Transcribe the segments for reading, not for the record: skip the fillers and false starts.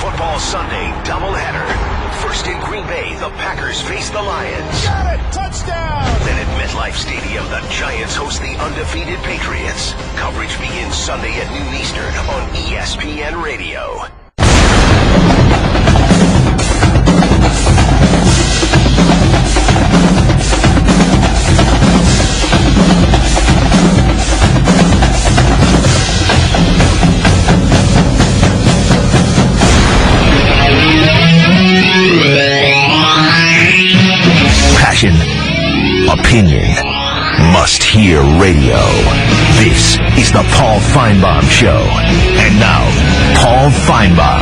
Football Sunday doubleheader. First in Green Bay, the Packers face the Lions. Got it! Touchdown! Then at MetLife Stadium, the Giants host the undefeated Patriots. Coverage begins Sunday at noon Eastern on ESPN Radio. Passion, opinion, must-hear radio. This is the Paul Finebaum Show. And now, Paul Finebaum.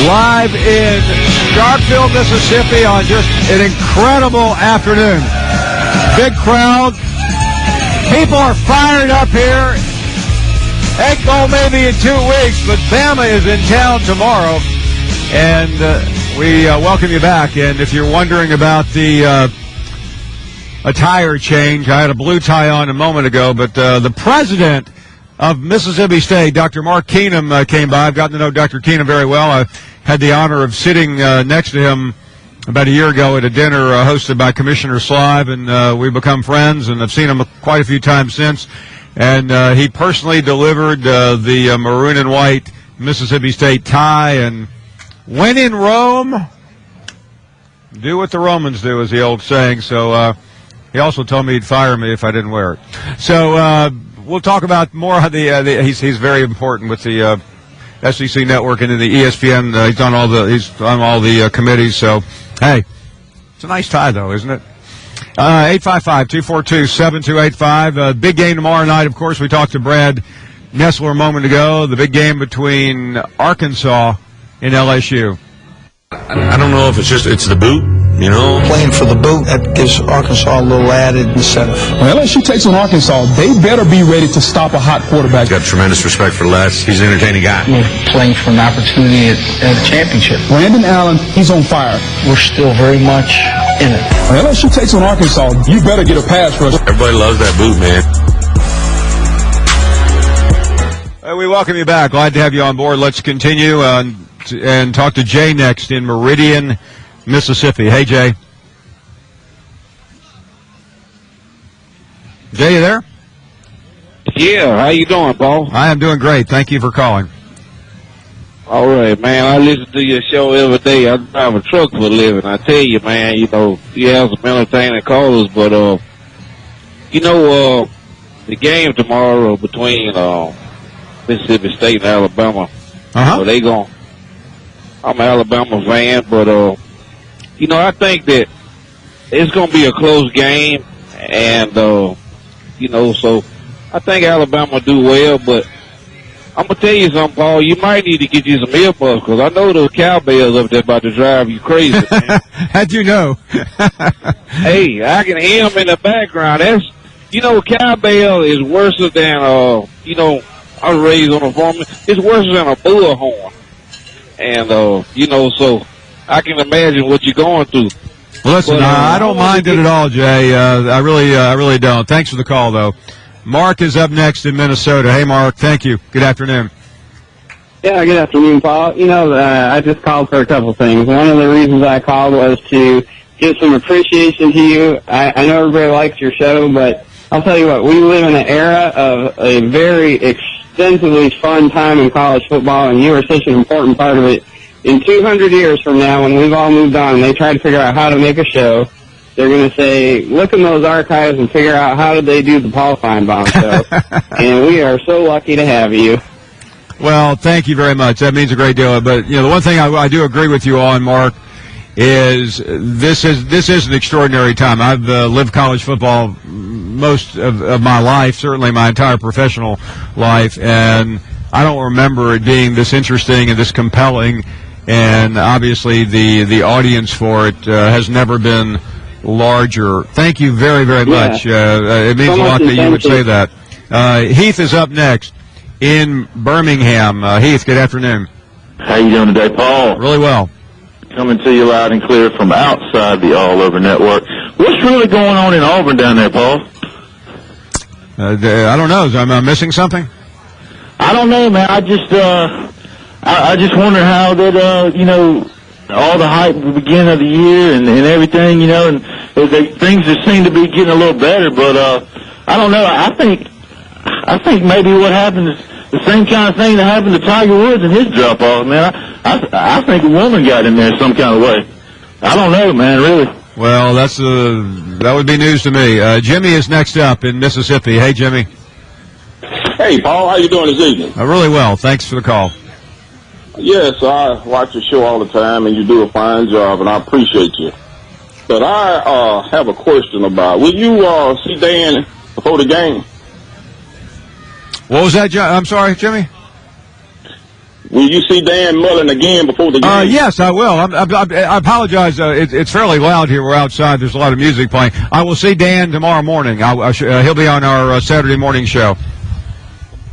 Live in Starkville, Mississippi on just an incredible afternoon. Big crowd. People are fired up here. Egg Bowl maybe in 2 weeks, but Bama is in town tomorrow. And we welcome you back. And if you're wondering about the attire change, I had a blue tie on a moment ago, but the president of Mississippi State, Dr. Mark Keenum, came by. I've gotten to know Dr. Keenum very well. I had the honor of sitting next to him about a year ago at a dinner hosted by Commissioner Slive, and we've become friends, and I've seen him quite a few times since. And he personally delivered the maroon and white Mississippi State tie, and when in Rome, do what the Romans do, is the old saying. So he also told me he'd fire me if I didn't wear it. So we'll talk about more of he's very important with the SEC network and in the ESPN. He's on all the committees. So, hey, it's a nice tie, though, isn't it? 855-242-7285. Big game tomorrow night. Of course, we talked to Brad Nessler a moment ago. The big game between Arkansas and LSU. I don't know if it's the boot, you know. Playing for the boot, that gives Arkansas a little added incentive. When LSU takes on Arkansas, they better be ready to stop a hot quarterback. Got tremendous respect for Les. He's an entertaining guy. We're playing for an opportunity at a championship. Brandon Allen, he's on fire. We're still very much in it. When LSU takes on Arkansas, you better get a pass rush. Everybody loves that boot, man. We welcome you back. Glad to have you on board. Let's continue and talk to Jay next in Meridian, Mississippi. Hey, Jay. Jay, you there? Yeah, how you doing, Paul? I am doing great. Thank you for calling. All right, man. I listen to your show every day. I drive a truck for a living. I tell you, man, you have some entertaining callers, but, the game tomorrow between Mississippi State and Alabama, I'm an Alabama fan, but, I think that it's going to be a close game, and, so I think Alabama do well, but I'm going to tell you something, Paul. You might need to get you some earbuds, because I know those cowbells up there about to drive you crazy, man. How'd you know? Hey, I can hear them in the background. Cowbell is worse than, I was raised on a farm. It's worse than a bullhorn. And, so I can imagine what you're going through. Well, listen, I don't mind it at all, Jay. I really don't. Thanks for the call, though. Mark is up next in Minnesota. Hey, Mark. Thank you. Good afternoon. Yeah, good afternoon, Paul. I just called for a couple things. One of the reasons I called was to give some appreciation to you. I know everybody likes your show, but I'll tell you what, we live in an era of a very extensively fun time in college football, and you are such an important part of it. In 200 years from now, when we've all moved on and they try to figure out how to make a show, they're going to say, look in those archives and figure out how did they do the Paul Finebaum show. And we are so lucky to have you. Well, thank you very much. That means a great deal. But, the one thing I do agree with you on, Mark, is this is an extraordinary time. I've lived college football most of my life, certainly my entire professional life, and I don't remember it being this interesting and this compelling, and obviously the audience for it has never been larger. Thank you very, very much. It means a lot that you would say that. Heath is up next in Birmingham. Heath, good afternoon. How you doing today, Paul? Really well. Coming to you loud and clear from outside the All Over Network. What's really going on in Auburn down there, Paul? I don't know. Am I missing something? I don't know, man. I just wonder how that, all the hype at the beginning of the year and everything, and things just seem to be getting a little better. But I don't know. I think maybe what happened is the same kind of thing that happened to Tiger Woods and his drop-off, man. I think a woman got in there some kind of way. I don't know, man, really. Well, that would be news to me. Jimmy is next up in Mississippi. Hey, Jimmy. Hey, Paul. How you doing this evening? Really well. Thanks for the call. Yes, I watch your show all the time, and you do a fine job, and I appreciate you. But I have a question about, will you see Dan before the game? What was that, I'm sorry, Jimmy? Will you see Dan Mullen again before the game? Yes, I will. I apologize. It's fairly loud here. We're outside. There's a lot of music playing. I will see Dan tomorrow morning. He'll be on our Saturday morning show.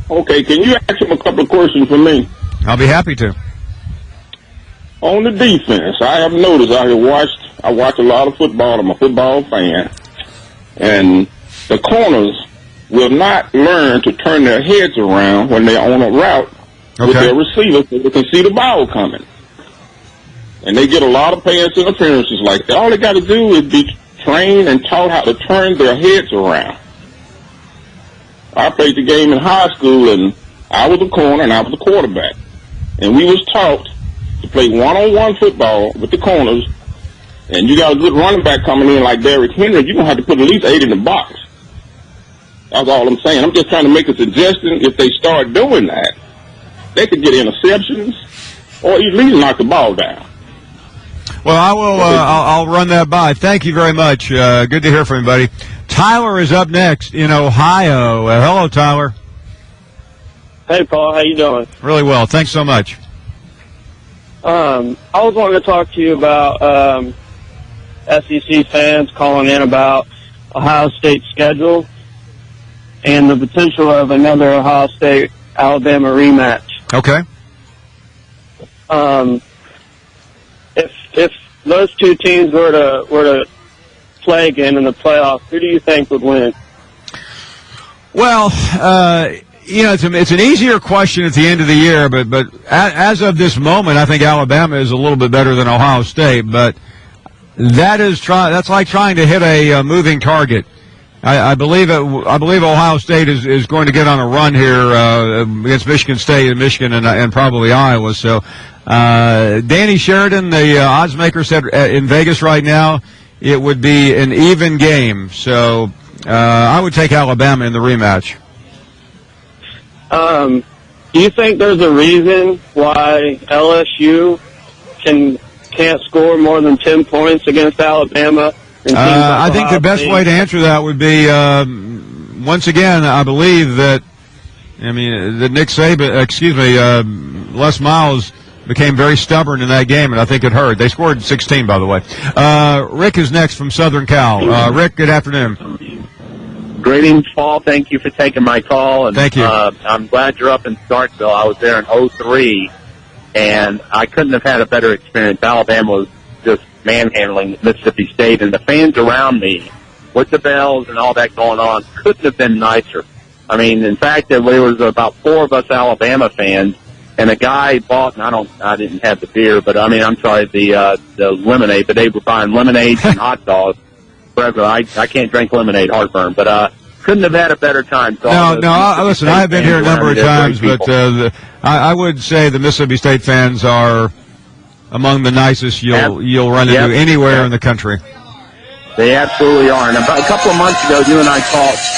Okay, can you ask him a couple of questions for me? I'll be happy to. On the defense, I have noticed, I watch a lot of football. I'm a football fan. And the corners will not learn to turn their heads around when they're on a route with their receivers so they can see the ball coming. And they get a lot of pass interferences like that. All they got to do is be trained and taught how to turn their heads around. I played the game in high school, and I was a corner and I was a quarterback. And we was taught to play one-on-one football with the corners, and you got a good running back coming in like Derrick Henry, you're going to have to put at least 8 in the box. That's all I'm saying. I'm just trying to make a suggestion. If they start doing that, they could get interceptions or at least knock the ball down. Well, I will. I'll run that by. Thank you very much. Good to hear from you, buddy. Tyler is up next in Ohio. Hello, Tyler. Hey, Paul. How you doing? Really well. Thanks so much. I was wanting to talk to you about SEC fans calling in about Ohio State's schedule and the potential of another Ohio State-Alabama rematch. Okay. If those two teams were to play again in the playoffs, who do you think would win? Well, it's an easier question at the end of the year, but as of this moment, I think Alabama is a little bit better than Ohio State. But that's like trying to hit a moving target. I believe Ohio State is going to get on a run here against Michigan State and Michigan and probably Iowa. So Danny Sheridan, the odds maker, said in Vegas right now it would be an even game. So I would take Alabama in the rematch. Do you think there's a reason why LSU can't score more than 10 points against Alabama? I think the best way to answer that would be, once again, I believe that Nick Saban, Les Miles became very stubborn in that game, and I think it hurt. They scored 16, by the way. Rick is next from Southern Cal. Rick, good afternoon. Greetings, Paul. Thank you for taking my call. And, thank you. I'm glad you're up in Starkville. I was there in 2003, and I couldn't have had a better experience. Alabama was just manhandling Mississippi State, and the fans around me with the bells and all that going on couldn't have been nicer. I mean, in fact, there was about 4 of us Alabama fans, and a guy bought, and I didn't have the beer, but the lemonade, but they were buying lemonades and hot dogs. I can't drink lemonade, heartburn, but couldn't have had a better time. So listen, I've been here a number of times, but I would say the Mississippi State fans are among the nicest you'll run into anywhere in the country. They absolutely are. And about a couple of months ago, you and I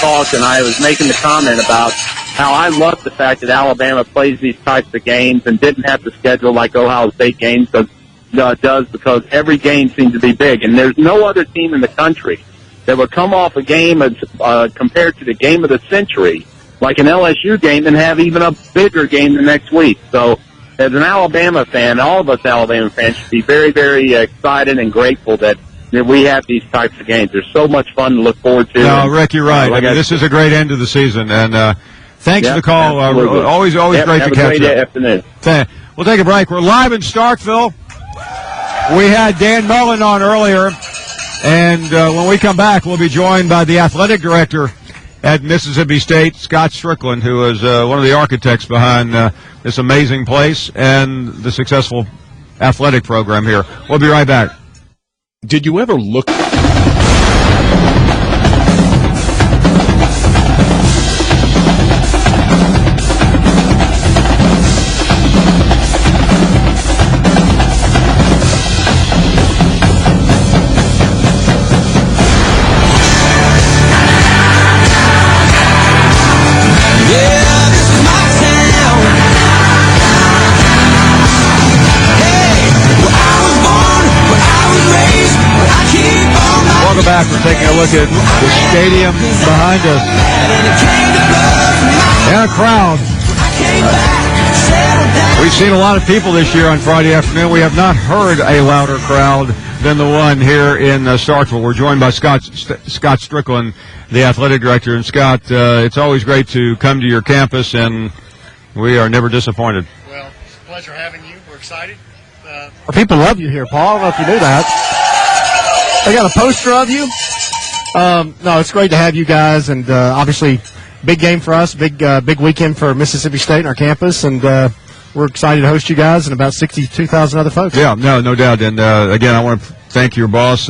talked, and I was making the comment about how I love the fact that Alabama plays these types of games and didn't have to schedule like Ohio State games does, because every game seems to be big. And there's no other team in the country that would come off a game compared to the game of the century, like an LSU game, and have even a bigger game the next week. So as an Alabama fan, all of us Alabama fans should be very, very excited and grateful that we have these types of games. They're so much fun to look forward to. No, Rick, you're right. This is a great end of the season, and Thanks for the call. Always great to catch Have a great up. afternoon. We'll take a break. We're live in Starkville. We had Dan Mullen on earlier, and when we come back, we'll be joined by the athletic director at Mississippi State, Scott Strickland, who is one of the architects behind this amazing place and the successful athletic program here. We'll be right back. Did you ever look... Welcome back. We're taking a look at the stadium behind us. And a crowd. We've seen a lot of people this year on Friday afternoon. We have not heard a louder crowd than the one here in Starkville. We're joined by Scott Strickland, the athletic director. And Scott, it's always great to come to your campus, and we are never disappointed. Well, it's a pleasure having you. We're excited. Our people love you here, Paul. I don't know if you knew that. They got a poster of you. No, it's great to have you guys, and obviously, big game for us, big weekend for Mississippi State and our campus, and we're excited to host you guys and about 62,000 other folks. Yeah, no doubt. And again, I want to thank your boss,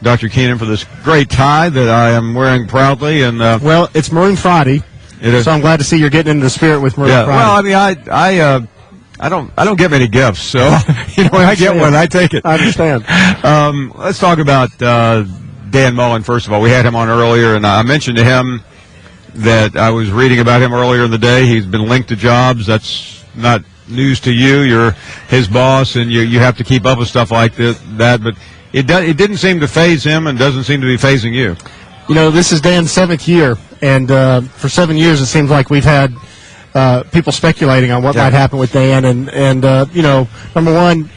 Dr. Keenan, for this great tie that I am wearing proudly. And well, it's Maroon Friday, so I'm glad to see you're getting into the spirit with Maroon Friday. Well, I mean, I don't get many gifts, so when I get one, I take it. I understand. Let's talk about Dan Mullen first of all. We had him on earlier, and I mentioned to him that I was reading about him earlier in the day. He's been linked to jobs. That's not news to you. You're his boss, and you have to keep up with stuff like that. But it didn't seem to faze him, and doesn't seem to be phasing you. You know, this is Dan's 7th year, and for 7 years it seems like we've had people speculating on what might happen with Dan, and you know, number one,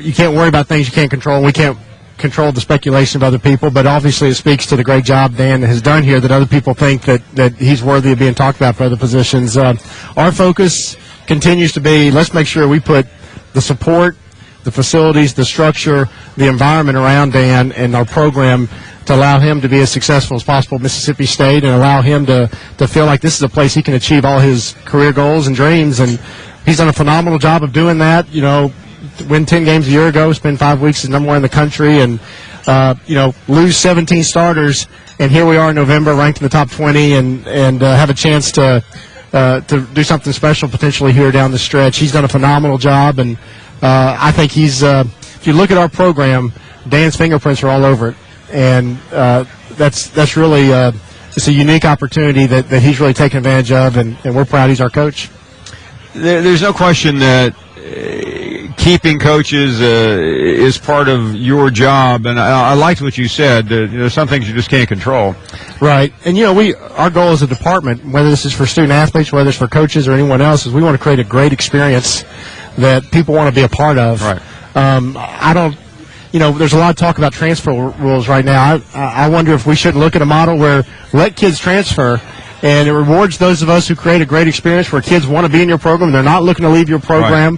you can't worry about things you can't control. We can't control the speculation of other people, but obviously it speaks to the great job Dan has done here that other people think that he's worthy of being talked about for other positions. Our focus continues to be, let's make sure we put the support, the facilities, the structure, the environment around Dan and our program to allow him to be as successful as possible at Mississippi State and allow him to feel like this is a place he can achieve all his career goals and dreams. And he's done a phenomenal job of doing that. You know, win 10 games a year ago, spend 5 weeks as number one in the country, and, you know, lose 17 starters. And here we are in November ranked in the top 20 and have a chance to do something special potentially here down the stretch. He's done a phenomenal job, and I think he's, if you look at our program, Dan's fingerprints are all over it. And that's really it's a unique opportunity that he's really taken advantage of, and we're proud he's our coach. There's no question that keeping coaches is part of your job, and I liked what you said. You know, some things you just can't control. Right, and you know, our goal as a department, whether this is for student athletes, whether it's for coaches or anyone else, is we want to create a great experience that people want to be a part of. Right. I don't. You know, there's a lot of talk about transfer rules right now. I wonder if we shouldn't look at a model where let kids transfer, and it rewards those of us who create a great experience where kids want to be in your program. They're not looking to leave your program.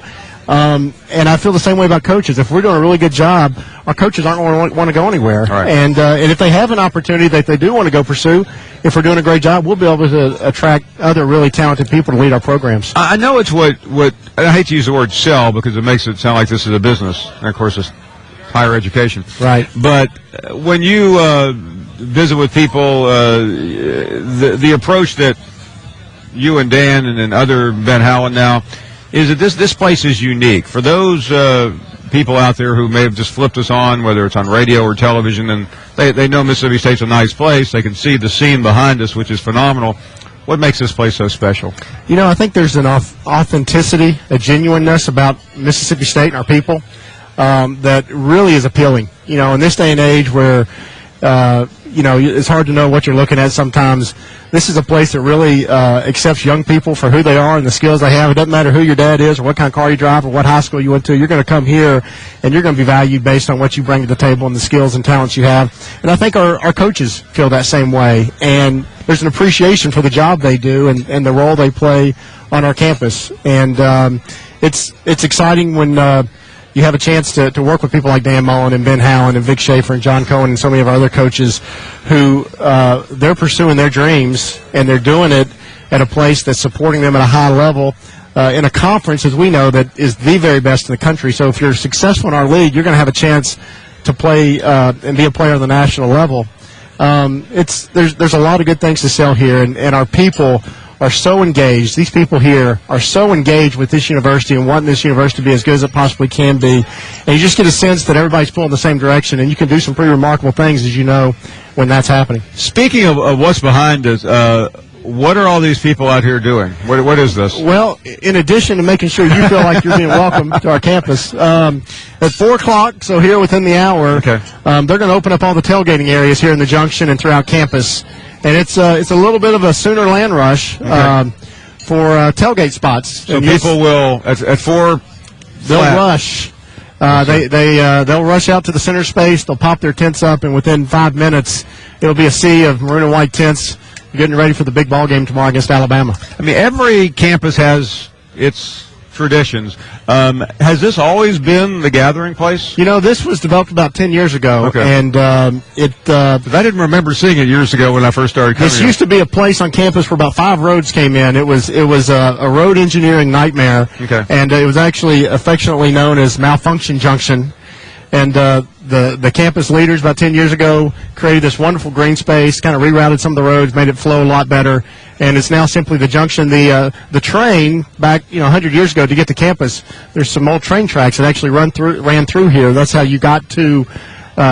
Right. And I feel the same way about coaches. If we're doing a really good job, our coaches aren't going to want to go anywhere. Right. And if they have an opportunity that they do want to go pursue, if we're doing a great job, we'll be able to attract other really talented people to lead our programs. I know it's what I hate to use the word sell because it makes it sound like this is a business. And, of course, it's higher education. Right. But when you visit with people, the approach that you and Dan and then other Ben Howland now is that this place is unique. For those people out there who may have just flipped us on, whether it's on radio or television, and they know Mississippi State's a nice place, they can see the scene behind us, which is phenomenal. What makes this place so special? You know, I think there's an authenticity, a genuineness about Mississippi State and our people that really is appealing. You know, in this day and age where, it's hard to know what you're looking at sometimes. This is a place that really accepts young people for who they are and the skills they have. It doesn't matter who your dad is or what kind of car you drive or what high school you went to. You're going to come here, and you're going to be valued based on what you bring to the table and the skills and talents you have. And I think our coaches feel that same way. And there's an appreciation for the job they do and the role they play on our campus. And it's exciting when you have a chance to work with people like Dan Mullen and Ben Howland and Vic Schaefer and John Cohen and so many of our other coaches who they're pursuing their dreams, and they're doing it at a place that's supporting them at a high level in a conference, as we know, that is the very best in the country. So if you're successful in our league, you're going to have a chance to play and be a player on the national level. There's a lot of good things to sell here, and our people are so engaged. These people here are so engaged with this university and wanting this university to be as good as it possibly can be. And you just get a sense that everybody's pulling the same direction, and you can do some pretty remarkable things, as you know, when that's happening. Speaking of what's behind us, what are all these people out here doing? What is this? Well, in addition to making sure you feel like you're being welcome to our campus, at 4 o'clock, so here within the hour, they're going to open up all the tailgating areas here in the junction and throughout campus. And it's a little bit of a Sooner land rush for tailgate spots. So people will at 4. They'll rush. They'll rush out to the center space. They'll pop their tents up, and within 5 minutes, it'll be a sea of maroon and white tents getting ready for the big ball game tomorrow against Alabama. I mean, every campus has its traditions. Has this always been the gathering place? This was developed about 10 years ago, and I didn't remember seeing it years ago when I first started coming. This used to be a place on campus where about 5 roads came in. It was a road engineering nightmare, and it was actually affectionately known as Malfunction Junction. And the campus leaders about 10 years ago created this wonderful green space, kind of rerouted some of the roads, made it flow a lot better, and it's now simply the junction. The train back 100 years ago to get to campus, there's some old train tracks that actually ran through here. That's how you got to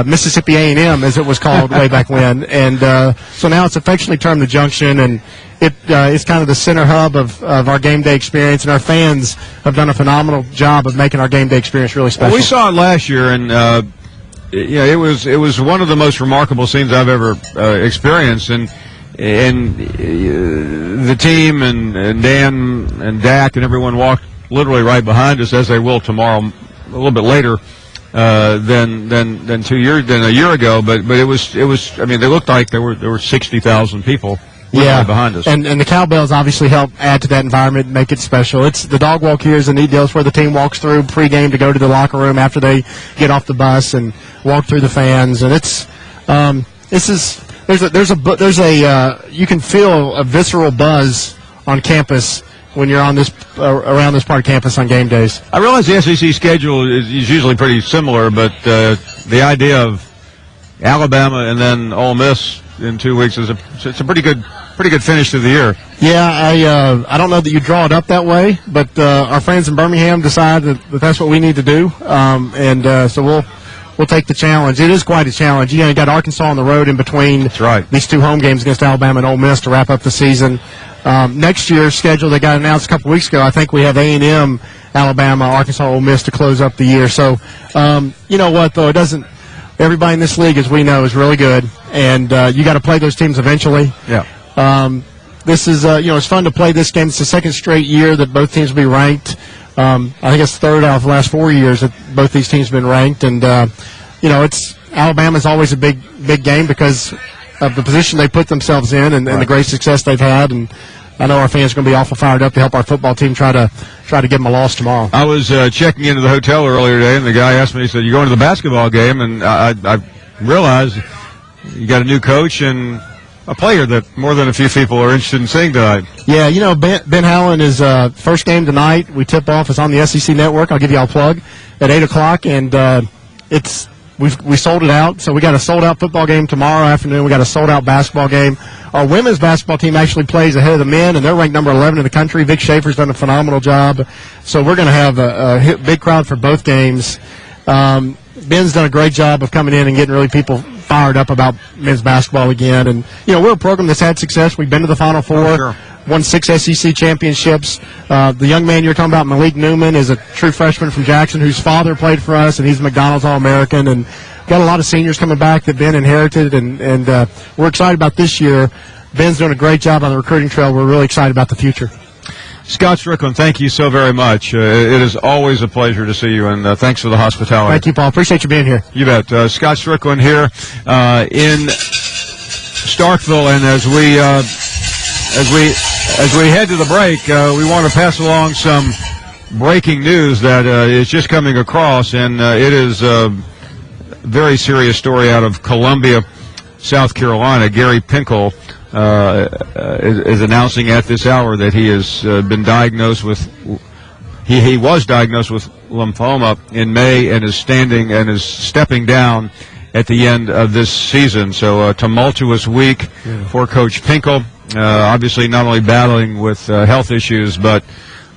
Mississippi A&M, as it was called way back when. And so now it's affectionately termed the junction, and it's kind of the center hub of our game day experience, and our fans have done a phenomenal job of making our game day experience really special. Well, we saw it last year, and it was one of the most remarkable scenes I've ever experienced, and the team and Dan and Dak and everyone walked literally right behind us, as they will tomorrow, a little bit later than a year ago. But it was. I mean, they looked like there were 60,000 people. Behind us. And the cowbells obviously help add to that environment and make it special. It's the dog walk here is a neat deal. It's where the team walks through pregame to go to the locker room after they get off the bus and walk through the fans. And you can feel a visceral buzz on campus when you're on around this part of campus on game days. I realize the SEC schedule is usually pretty similar, but the idea of Alabama and then Ole Miss in 2 weeks it's a pretty good finish to the year. Yeah, I don't know that you draw it up that way, but our friends in Birmingham decided that that's what we need to do, so we'll take the challenge. It is quite a challenge. You got Arkansas on the road in between. That's right. These 2 home games against Alabama and Ole Miss to wrap up the season. Next year's schedule that got announced a couple weeks ago, I think we have A&M, Alabama, Arkansas, Ole Miss to close up the year. So, you know what, though, it doesn't. Everybody in this league, as we know, is really good, and you got to play those teams eventually. Yeah. This is, it's fun to play this game. It's the second straight year that both teams will be ranked. I think it's third out of the last 4 years that both these teams have been ranked, and Alabama's always a big game because of the position they put themselves in and the great success they've had. And I know our fans are going to be awful fired up to help our football team try to give them a loss tomorrow. I was checking into the hotel earlier today, and the guy asked me, he said, "You going to the basketball game?" And I realized you got a new coach and a player that more than a few people are interested in seeing tonight. Yeah, Ben Howland is first game tonight. We tip off. It's on the SEC Network. I'll give you all a plug at 8 o'clock, and we sold it out. So we got a sold-out football game tomorrow afternoon. We got a sold-out basketball game. Our women's basketball team actually plays ahead of the men, and they're ranked number 11 in the country. Vic Schaefer's done a phenomenal job. So we're going to have a big crowd for both games. Ben's done a great job of coming in and getting really people fired up about men's basketball again. And, we're a program that's had success. We've been to the Final Four, won 6 SEC championships. The young man you're talking about, Malik Newman, is a true freshman from Jackson whose father played for us, and he's a McDonald's All-American. And got a lot of seniors coming back that Ben inherited, and we're excited about this year. Ben's doing a great job on the recruiting trail. We're really excited about the future. Scott Strickland, thank you so very much. It is always a pleasure to see you, and thanks for the hospitality. Thank you, Paul. Appreciate you being here. You bet. Scott Strickland here in Starkville, and as we head to the break, we want to pass along some breaking news that is just coming across, and it is a very serious story out of Columbia, South Carolina. Gary Pinkel is announcing at this hour that he has been diagnosed with. He was diagnosed with lymphoma in May and is stepping down at the end of this season. So a tumultuous week for Coach Pinkel. Obviously, not only battling with health issues, but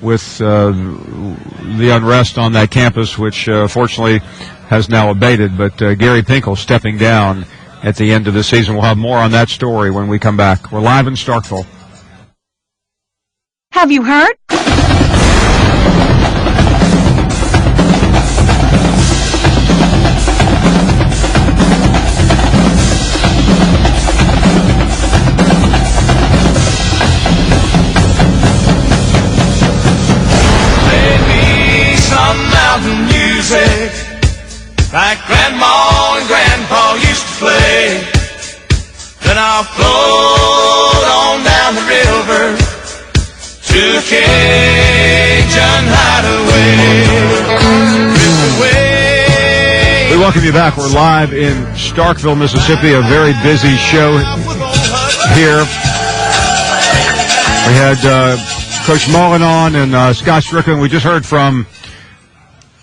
with the unrest on that campus, which fortunately has now abated. But Gary Pinkel stepping down at the end of the season. We'll have more on that story when we come back. We're live in Starkville. Have you heard? Mountain music like Grandma and Grandpa used to play. Then I'll float on down the river to a Cajun hideaway. We welcome you back. We're live in Starkville, Mississippi. A very busy show here. We had Coach Mullen on and Scott Strickland. We just heard from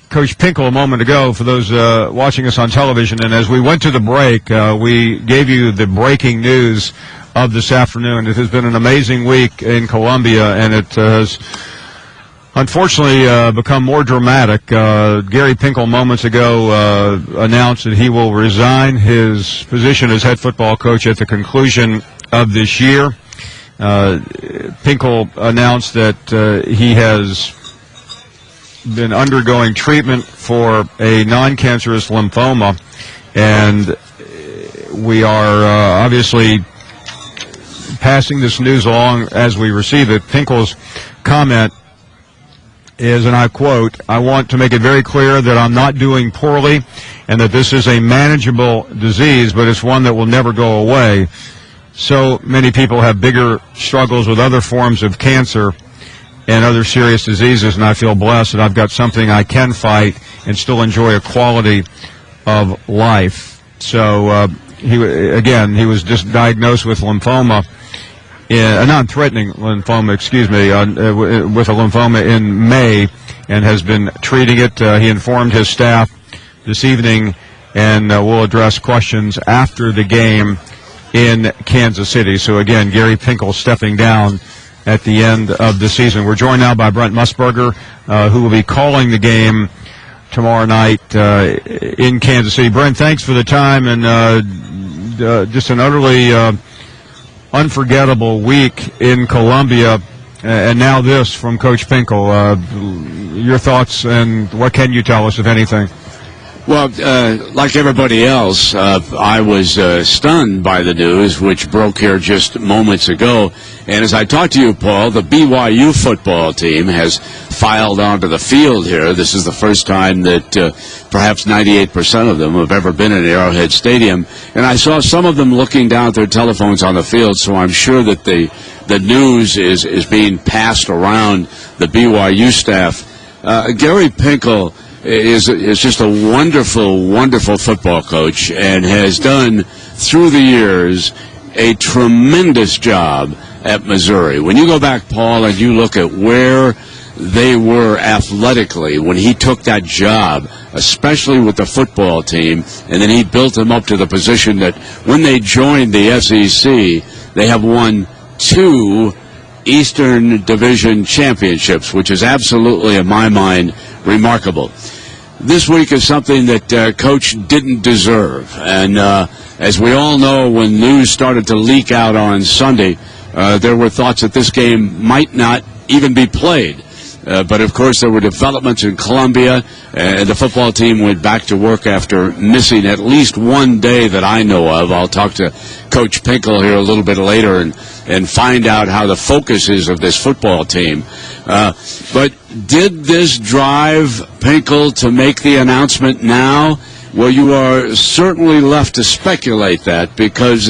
Coach Pinkel a moment ago for those watching us on television. And as we went to the break, we gave you the breaking news of this afternoon. It has been an amazing week in Columbia, and it has unfortunately become more dramatic. Gary Pinkel moments ago announced that he will resign his position as head football coach at the conclusion of this year. Pinkel announced that he has been undergoing treatment for a non-cancerous lymphoma, and we are obviously passing this news along as we receive it. Pinkel's comment is, and I quote, "I want to make it very clear that I'm not doing poorly and that this is a manageable disease, but it's one that will never go away. So many people have bigger struggles with other forms of cancer and other serious diseases, and I feel blessed that I've got something I can fight and still enjoy a quality of life." So he was just diagnosed with lymphoma, a non-threatening lymphoma, with a lymphoma in May, and has been treating it. He informed his staff this evening, and we'll address questions after the game in Kansas City. So again, Gary Pinkel stepping down at the end of the season. We're joined now by Brent Musburger, who will be calling the game tomorrow night in Kansas City. Brent, thanks for the time, and just an utterly unforgettable week in Columbia, and now this from Coach Pinkel. Your thoughts, and what can you tell us, if anything? Well, like everybody else, I was stunned by the news, which broke here just moments ago. And as I talked to you, Paul, the BYU football team has filed onto the field here. This is the first time that perhaps 98% of them have ever been in Arrowhead Stadium. And I saw some of them looking down at their telephones on the field, so I'm sure that the news is being passed around the BYU staff. Gary Pinkel is just a wonderful, wonderful football coach, and has done through the years a tremendous job at Missouri. When you go back, Paul, and you look at where they were athletically when he took that job, especially with the football team, and then he built them up to the position that when they joined the SEC, they have won 2 Eastern Division championships, which is absolutely, in my mind, remarkable. This week is something that Coach didn't deserve. And as we all know, when news started to leak out on Sunday, there were thoughts that this game might not even be played. But, of course, there were developments in Columbia, and the football team went back to work after missing at least one day that I know of. I'll talk to Coach Pinkel here a little bit later and find out how the focus is of this football team. But did this drive Pinkel to make the announcement now? Well, you are certainly left to speculate that because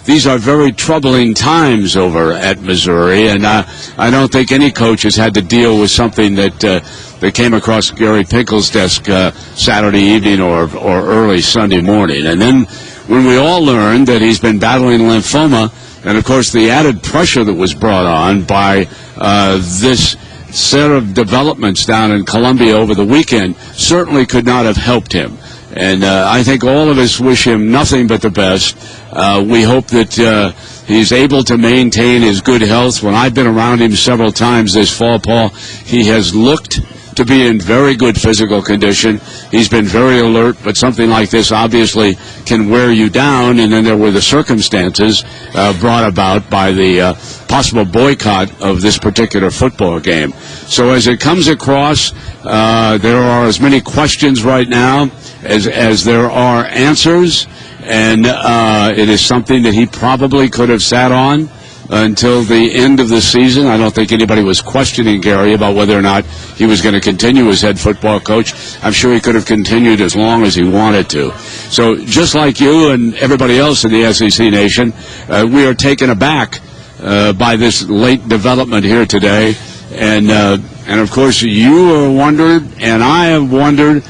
these are very troubling times over at Missouri, and I don't think any coach has had to deal with something that came across Gary Pinkel's desk Saturday evening or early Sunday morning. And then when we all learned that he's been battling lymphoma, and, of course, the added pressure that was brought on by this set of developments down in Columbia over the weekend certainly could not have helped him. And I think all of us wish him nothing but the best. We hope that he's able to maintain his good health. When I've been around him several times this fall, Paul, he has looked to be in very good physical condition. He's been very alert, but something like this obviously can wear you down, and then there were the circumstances brought about by the possible boycott of this particular football game. So as it comes across, there are as many questions right now as there are answers, and it is something that he probably could have sat on until the end of the season. I don't think anybody was questioning Gary about whether or not he was going to continue as head football coach. I'm sure he could have continued as long as he wanted to. So just like you and everybody else in the SEC Nation, we are taken aback by this late development here today. And of course, you are wondered, and I have wondered,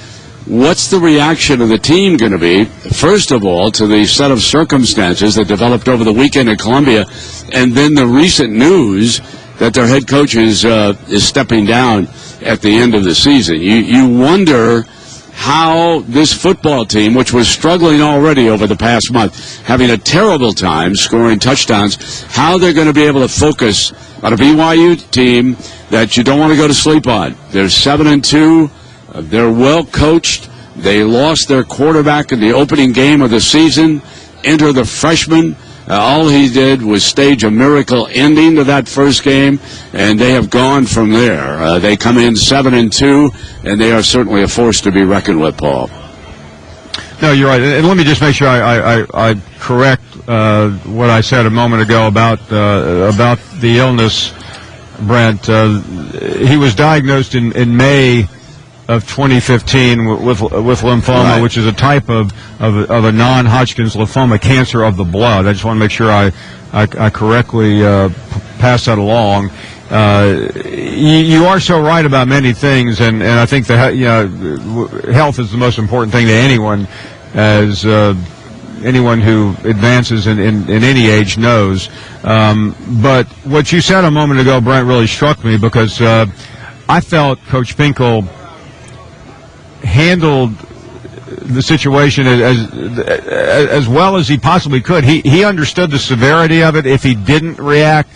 what's the reaction of the team going to be, first of all, to the set of circumstances that developed over the weekend in Columbia, and then the recent news that their head coach is stepping down at the end of the season. You wonder how this football team, which was struggling already over the past month, having a terrible time scoring touchdowns, how they're going to be able to focus on a BYU team that you don't want to go to sleep on. They're 7-2. They're well coached. They lost their quarterback in the opening game of the season. Enter the freshman. All he did was stage a miracle ending to that first game, and they have gone from there. They come in 7-2, and they are certainly a force to be reckoned with, Paul. No, you're right. And let me just make sure I correct what I said a moment ago about the illness, Brent. He was diagnosed in May of 2015 with lymphoma, right, which is a type of a non-Hodgkin's lymphoma, cancer of the blood. I just want to make sure I correctly pass that along. You are so right about many things, and I think that health is the most important thing to anyone, as anyone who advances in any age knows. But what you said a moment ago, Brent, really struck me because I felt Coach Pinkel handled the situation as well as he possibly could. He understood the severity of it. If he didn't react,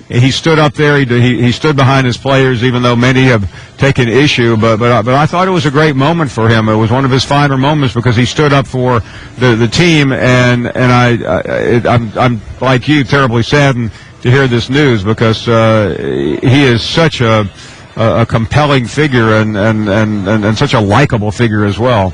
he stood up there. He stood behind his players, even though many have taken issue. But I thought it was a great moment for him. It was one of his finer moments because he stood up for the team. And I'm like you, terribly saddened to hear this news because he is such a compelling figure and such a likable figure as well.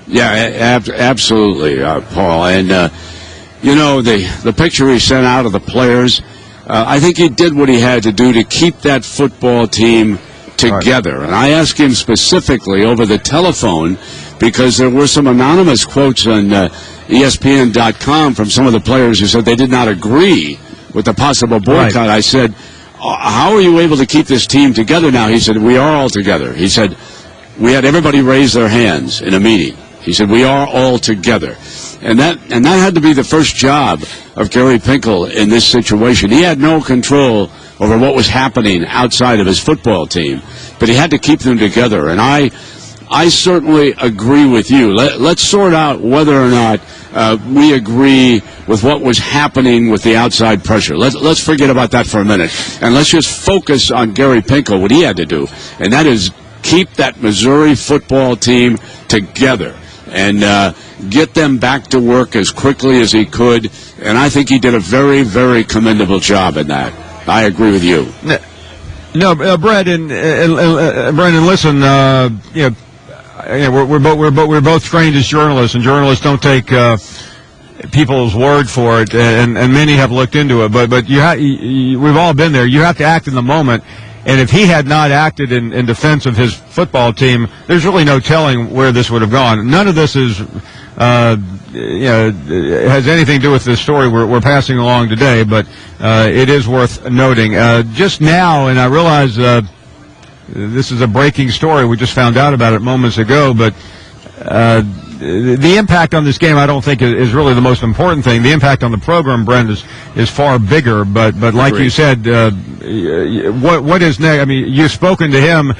Yeah, absolutely, Paul. And, the picture he sent out of the players, I think he did what he had to do to keep that football team together. Right. And I asked him specifically over the telephone because there were some anonymous quotes on ESPN.com from some of the players who said they did not agree with the possible boycott. Right. I said, how are you able to keep this team together now? He said, we are all together. He said, we had everybody raise their hands in a meeting. He said, we are all together. And that had to be the first job of Gary Pinkel in this situation. He had no control over what was happening outside of his football team, but he had to keep them together. And I certainly agree with you. Let's sort out whether or not we agree with what was happening with the outside pressure. Let's forget about that for a minute. And let's just focus on Gary Pinkel, what he had to do. And that is keep that Missouri football team together and get them back to work as quickly as he could. And I think he did a very, very commendable job in that. I agree with you. No, Brent and Brendan, listen. We're both trained as journalists, and journalists don't take people's word for it, and many have looked into it. But we've all been there. You have to act in the moment. And if he had not acted in defense of his football team, there's really no telling where this would have gone. None of this is, has anything to do with this story we're passing along today, but it is worth noting. Just now, and I realize this is a breaking story. We just found out about it moments ago, but the impact on this game, I don't think, is really the most important thing. The impact on the program, Brent, is far bigger. But like you said, what is next? I mean, you've spoken to him.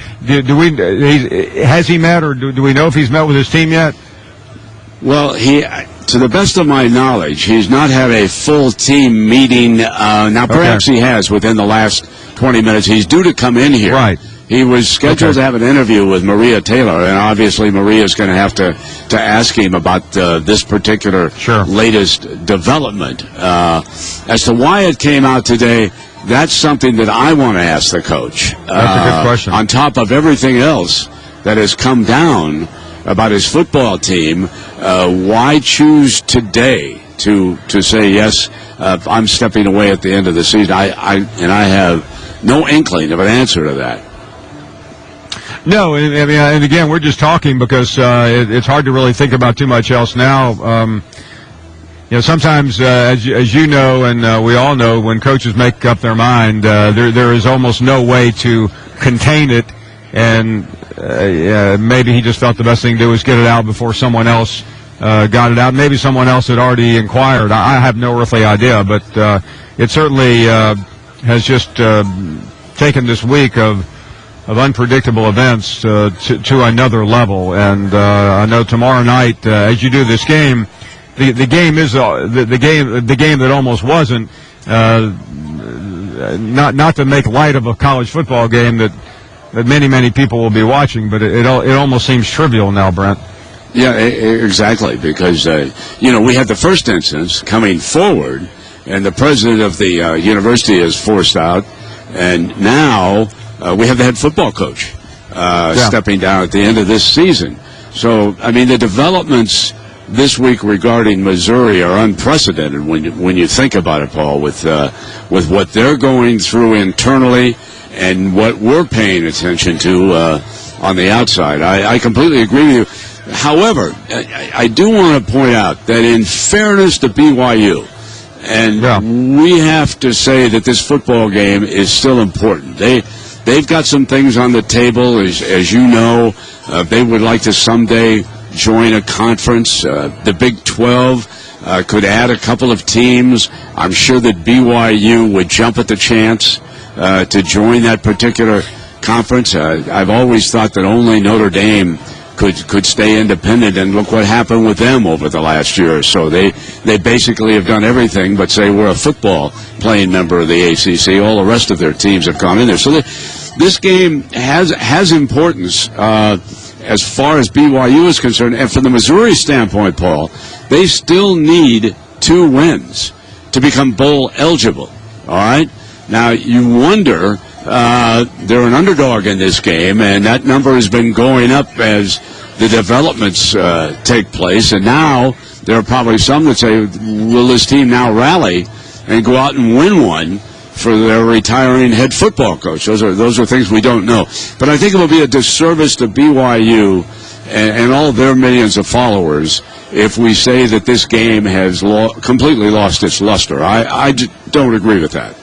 Has he met, or do we know if he's met with his team yet? Well, to the best of my knowledge, he's not had a full team meeting. Now, perhaps he has within the last 20 minutes. He's due to come in here. Right. He was scheduled to have an interview with Maria Taylor, and obviously Maria's going to have to ask him about this particular latest development. As to why it came out today, that's something that I want to ask the coach. That's a good question. On top of everything else that has come down about his football team, why choose today to say, yes, I'm stepping away at the end of the season? I have no inkling of an answer to that. No, and again, we're just talking because it's hard to really think about too much else now. Sometimes, as you know, and we all know, when coaches make up their mind, there is almost no way to contain it, and maybe he just felt the best thing to do was get it out before someone else got it out. Maybe someone else had already inquired. I have no earthly idea, but it certainly has just taken this week of unpredictable events to another level. And I know tomorrow night, as you do this game, the game is the game that almost wasn't. Not to make light of a college football game that many people will be watching, but it almost seems trivial now, Brent. Yeah, exactly, because we had the first instance coming forward, and the president of the university is forced out, and now we have the head football coach stepping down at the end of this season. So, I mean, the developments this week regarding Missouri are unprecedented when you think about it, Paul, with what they're going through internally and what we're paying attention to on the outside. I completely agree with you. However, I do want to point out that in fairness to BYU, and we have to say that this football game is still important. They've got some things on the table, as you know. They would like to someday join a conference. The Big 12 could add a couple of teams. I'm sure that BYU would jump at the chance to join that particular conference. I've always thought that only Notre Dame could stay independent, and look what happened with them over the last year or so. They basically have done everything but say we're a football playing member of the ACC. All the rest of their teams have gone in there. So this game has importance as far as BYU is concerned. And from the Missouri standpoint, Paul, they still need 2 wins to become bowl eligible. All right? Now, you wonder, they're an underdog in this game, and that number has been going up as the developments take place. And now there are probably some that say, will this team now rally and go out and win one for their retiring head football coach? Those are things we don't know. But I think it will be a disservice to BYU and all their millions of followers if we say that this game has completely lost its luster. I don't agree with that.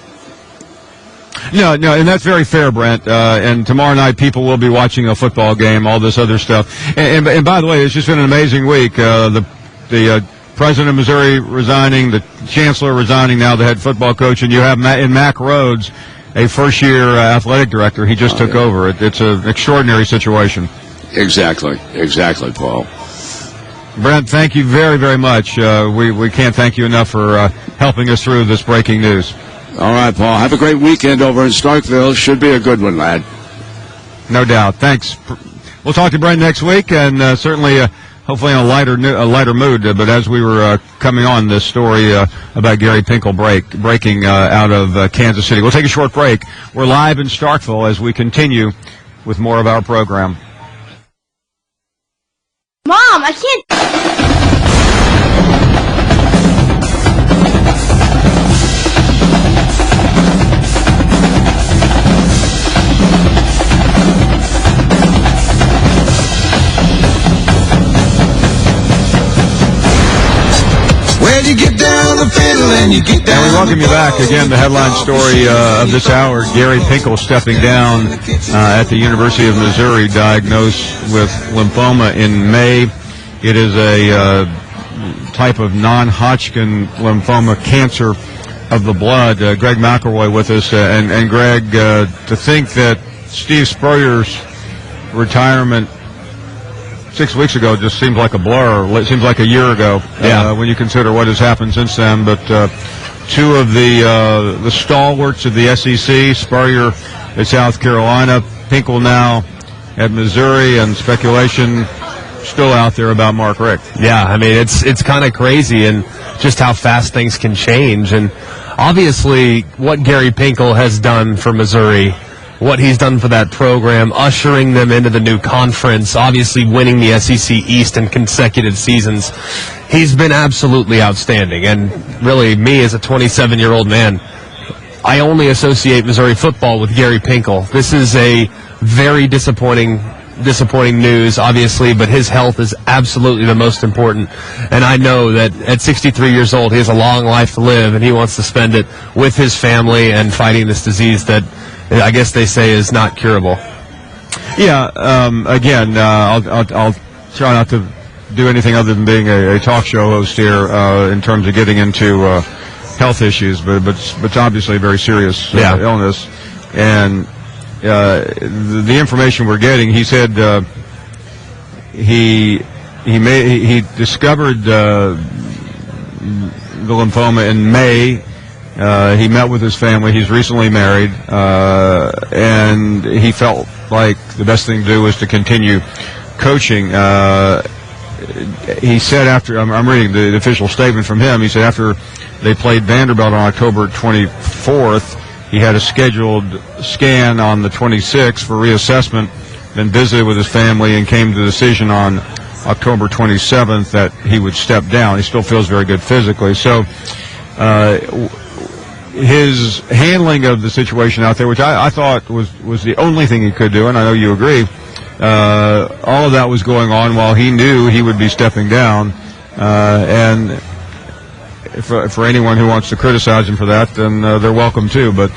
No, and that's very fair, Brent. And tomorrow night, people will be watching a football game, all this other stuff. And by the way, it's just been an amazing week. The president of Missouri resigning, the chancellor resigning, now the head football coach, and you have Mac Rhodes, a first-year athletic director. He just took over. It's an extraordinary situation. Exactly, Paul. Brent, thank you very, very much. We can't thank you enough for helping us through this breaking news. All right, Paul. Have a great weekend over in Starkville. Should be a good one, lad. No doubt. Thanks. We'll talk to Brent next week, and certainly hopefully in a lighter mood. But as we were coming on this story about Gary Pinkel breaking out of Kansas City, we'll take a short break. We're live in Starkville as we continue with more of our program. Mom, I can't. Well, you get down the fiddle and you get down. And we welcome you back. Again, the headline story of this hour, Gary Pinkel stepping down at the University of Missouri, diagnosed with lymphoma in May. It is a type of non-Hodgkin lymphoma, cancer of the blood. Greg McElroy with us. And Greg, to think that Steve Spurrier's retirement 6 weeks ago just seems like a blur. It seems like a year ago when you consider what has happened since then. But two of the stalwarts of the SEC, Spurrier at South Carolina, Pinkel now at Missouri, and speculation still out there about Mark Richt. Yeah, I mean, it's kind of crazy and just how fast things can change. And obviously what Gary Pinkel has done for Missouri, what he's done for that program, ushering them into the new conference, obviously winning the SEC East in consecutive seasons. He's been absolutely outstanding. And really, me as a 27-year-old man, I only associate Missouri football with Gary Pinkel. This is a very disappointing news, obviously, but his health is absolutely the most important. And I know that at 63 years old, he has a long life to live, and he wants to spend it with his family and fighting this disease that I guess they say is not curable. Yeah, again, I'll try not to do anything other than being a talk show host here in terms of getting into health issues, but it's obviously a very serious illness. And the information we're getting, he said he discovered the lymphoma in May. He met with his family. He's recently married, and he felt like the best thing to do was to continue coaching. He said after, I'm reading the official statement from him, he said after they played Vanderbilt on October 24th, he had a scheduled scan on the 26th for reassessment, then visited with his family and came to the decision on October 27th that he would step down. He still feels very good physically. So his handling of the situation out there, which I thought was the only thing he could do, and I know you agree, all of that was going on while he knew he would be stepping down. And for anyone who wants to criticize him for that, then they're welcome too, but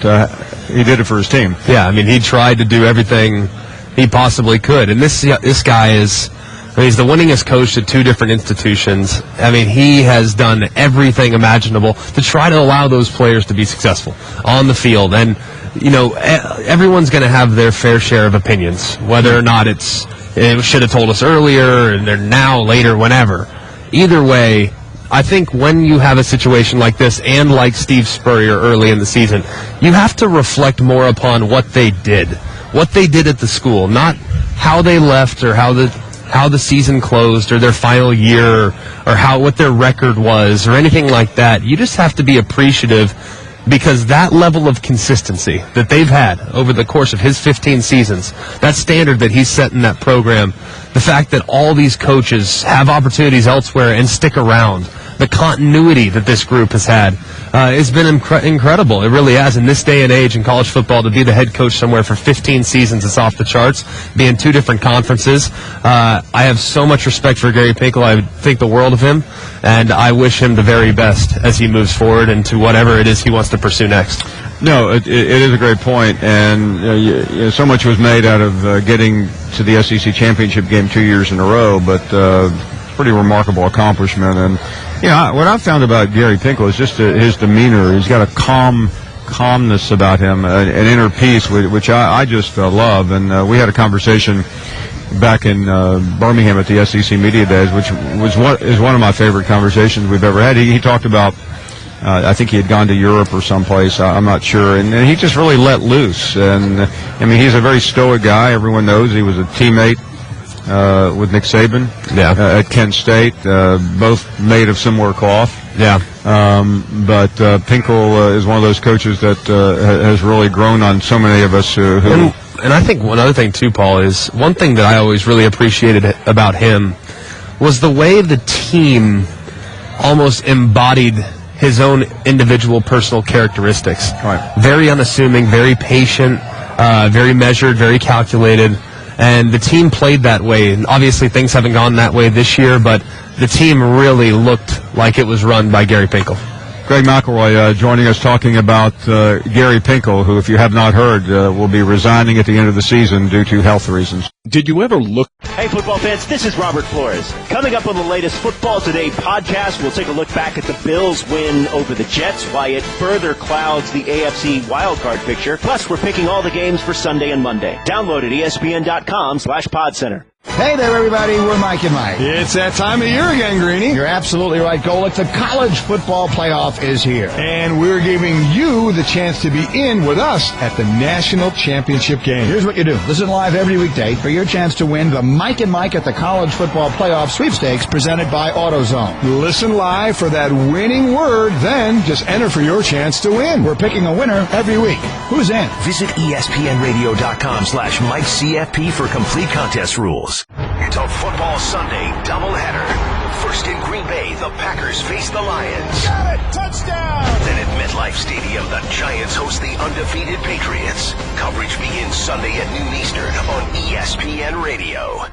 he did it for his team. Yeah, I mean, he tried to do everything he possibly could. And this guy is, he's the winningest coach at two different institutions. I mean, he has done everything imaginable to try to allow those players to be successful on the field. And, you know, everyone's going to have their fair share of opinions, whether or not it should have told us earlier, and they're now, later, whenever. Either way, I think when you have a situation like this, and like Steve Spurrier early in the season, you have to reflect more upon what they did at the school, not how they left or how the season closed or their final year or what their record was or anything like that. You just have to be appreciative, because that level of consistency that they've had over the course of his 15 seasons, that standard that he's set in that program, the fact that all these coaches have opportunities elsewhere and stick around, the continuity that this group has had has been incredible. It really has. In this day and age in college football, to be the head coach somewhere for 15 seasons is off the charts, be in two different conferences. I have so much respect for Gary Pinkel. I think the world of him, and I wish him the very best as he moves forward into whatever it is he wants to pursue next. No, it is a great point, and so much was made out of getting to the SEC championship game 2 years in a row, but pretty remarkable accomplishment. And what I've found about Gary Pinkel is just his demeanor. He's got a calmness about him, an inner peace, which I just love. And we had a conversation back in Birmingham at the SEC Media Days, which is one of my favorite conversations we've ever had. He talked about, I think he had gone to Europe or someplace, I'm not sure, and he just really let loose. And I mean, he's a very stoic guy. Everyone knows he was a teammate with Nick Saban at Kent State, both made of similar cloth. Yeah. But Pinkel is one of those coaches that has really grown on so many of us who... And I think one other thing, too, Paul, is one thing that I always really appreciated about him was the way the team almost embodied his own individual personal characteristics. Right. Very unassuming, very patient, very measured, very calculated. And the team played that way. And obviously things haven't gone that way this year, but the team really looked like it was run by Gary Pinkel. Greg McElroy joining us talking about Gary Pinkel, who, if you have not heard, will be resigning at the end of the season due to health reasons. Did you ever look? Hey, football fans, this is Robert Flores. Coming up on the latest Football Today podcast, we'll take a look back at the Bills' win over the Jets, why it further clouds the AFC wildcard picture. Plus, we're picking all the games for Sunday and Monday. Download at ESPN.com/PodCenter. Hey there, everybody. We're Mike and Mike. It's that time of year again, Greeny. You're absolutely right, Golick. The college football playoff is here. And we're giving you the chance to be in with us at the national championship game. Here's what you do. Listen live every weekday for your chance to win the Mike and Mike at the college football playoff sweepstakes presented by AutoZone. Listen live for that winning word, then just enter for your chance to win. We're picking a winner every week. Who's in? Visit ESPNradio.com/MikeCFP for complete contest rules. It's a Football Sunday doubleheader. First in Green Bay, the Packers face the Lions. Got it! Touchdown! Then at MetLife Stadium, the Giants host the undefeated Patriots. Coverage begins Sunday at noon Eastern on ESPN Radio.